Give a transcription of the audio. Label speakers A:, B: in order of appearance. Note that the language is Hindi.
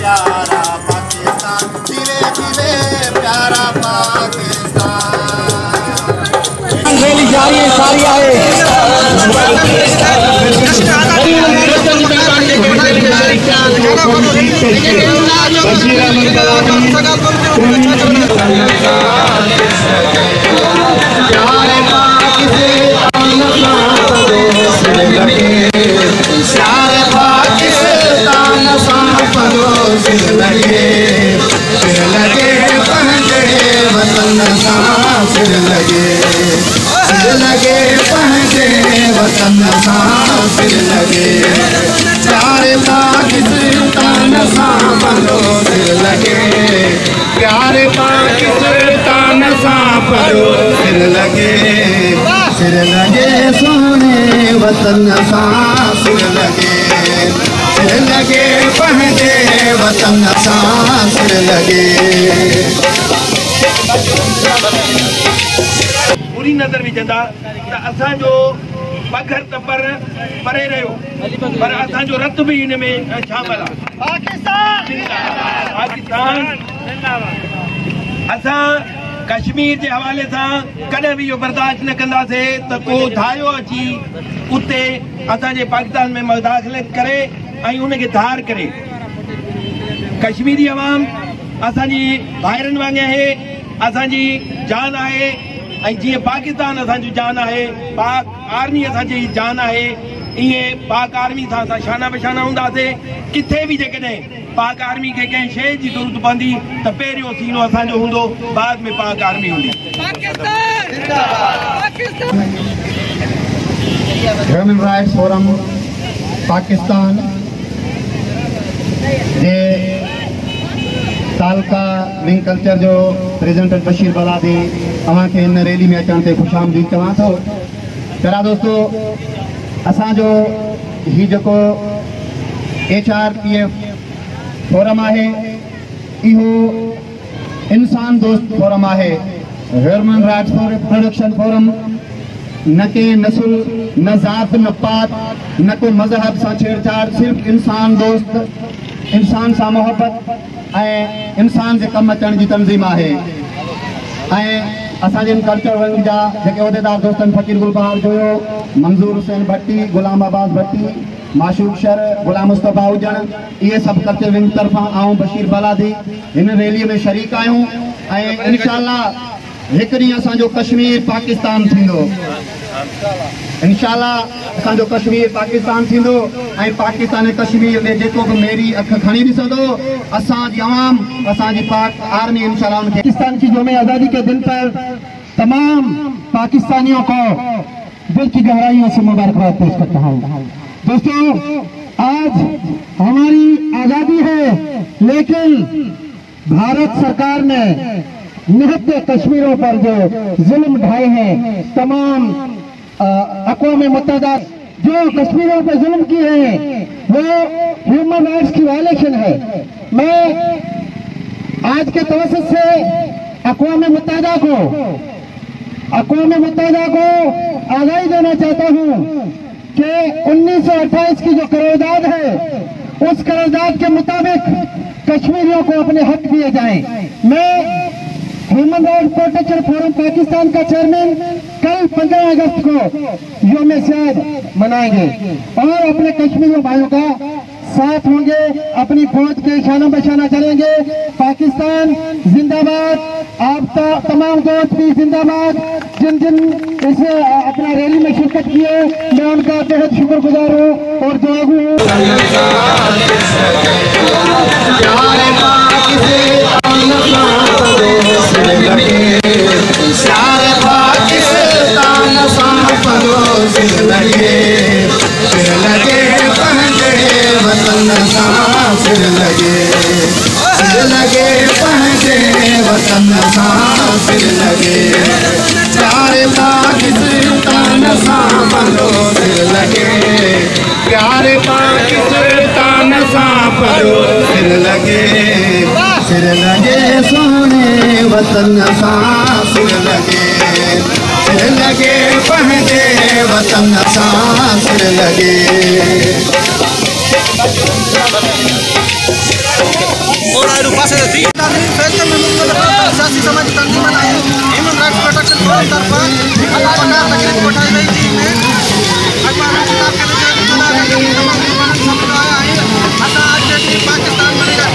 A: प्यारा पाकिस्तान, जिले जिले प्यारा पाकिस्तान।
B: रैली जारी है, सारी आए
A: लगे पहुँचे वतन सा फिर लगे प्यारे पाकिस्तान सा पलो फिर लगे प्यारे पाकिस्तान सा पलो फिर लगे सोने वतन सा फिर लगे पहुँचे वतन सा फिर लगे।
C: पूरी नज़र विझंदा त असांजो पघर त परे रहियो पर असांजो रत बि हिन में शामिल आहे। पाकिस्तान असां कश्मीर जे हवाले सां कॾहिं बि इहो बर्दाश्त न कंदासीं त को धायो अची उते असांजे पाकिस्तान में मुदाख़लत करे ऐं उनखे धार करे। कश्मीरी अवाम असांजी भाइरनि वांगुरु आहे, असांजी जान आहे ऐं जीअं पाकिस्तान असांजी जान आहे, पाक आर्मी असांजी जान आहे, ईअं पाक आर्मी सां असां शाना बशाना हूंदासीं। किथे बि जेकॾहिं पाक आर्मी खे कंहिं शइ जी ज़रूरत पवंदी त पहिरियों सीनो असांजो हूंदो, बाद में पाक आर्मी हूंदी।
D: ह्यूमन राइट्स फोरम पाकिस्तान जे तालका विंग कल्चर जो प्रेजेंटर बशीर बलादी अवां के इन रैली में अचण ते खुशामदीद चवां थो। प्यारा दोस्तों, असांजो ही जेको HRPF फोरम आहे इहो इंसान दोस्त फोरम आहे। ह्यूमन राइट्स प्रोडक्शन फोरम न के नस्ल न ज़ात न पात न को मजहब सां छेड़छाड़, सिर्फ़ इंसान दोस्त, इंसान सां मोहब्बत ऐं इंसान जे कम अचण जी तंज़ीम आहे। ऐं असांजे कल्चर विंग जा जेके उहिदेदार दोस्तनि फ़कीर गुल बहार जोयो, मंज़ूर हुसैन भट्टी, गुलाम अब्बास भट्टी, माशूक शर, गुलाम मुस्तफ़ा हुजण, इहे सभु कल्चर विंग तरफ़ां आऊं बशीर बलादी हिन रैलीअ में शरीक आहियूं। ऐं इंशाअल्लाह हिकु ॾींहुं असांजो कश्मीर पाकिस्तान थींदो, इंशाअल्लाह असांजो कश्मीर पाकिस्तान थींदो ऐं पाकिस्तान कश्मीर में जेको बि मेरी अख खणी ॾिसंदो, असांजी आवाम, असांजी पाक आर्मी इंशाअल्लाह उनखे। पाकिस्तान की यौम आज़ादी के दिन पर तमाम पाकिस्तानियों को दिल की गहराइयों से मुबारकबाद पेश करता हूँ। दोस्तों, आज हमारी आज़ादी है, लेकिन भारत सरकार ने निहत्ते कश्मीरों पर जो जुल्म ढाए हैं, तमाम अक़वाम मुत्तहिदा जो कश्मीरों पर जुल्म किए हैं वो ह्यूमन राइट्स की वायलेशन है। मैं आज के तवज्जुह से अक़वाम मुत्तहिदा को आगाही देना चाहता हूँ कि 1928 की जो करारदाद है, उस करारदाद के मुताबिक कश्मीरियों को अपने हक दिए जाएं। मैं human rights protection forum Pakistan का चेयरमैन कल 15 अगस्त को यौम शहीद मनाएंगे और अपने कश्मीरी भाइयों का साथ होंगे, अपनी फौज के शाना बशाना चलेंगे। पाकिस्तान जिंदाबाद, आप तमाम दोस्त भी जिंदाबाद। जिन जिन इसे अपना रैली में शिरकत किए, मैं उनका बेहद शुक्रगुजार हूँ और दुआगू हूँ।
A: लगे पहुँचे वतन सा फिर लगे प्यारे पाकिस्तान सा पलो फिर लगे प्यारे पाकिस्तान सा पलो फिर लगे सोने वतन सा फिर लगे पहुँचे वतन सा फिर लगे।
E: और आए पासे थी फैसले में सियासी समाजी तंजीम ह्यूमन राइट्स प्रोटेक्शन फोरम तरफा पकार तकरीब उठाई गई थी अखबार में किताब के पाकिस्तान बनेगा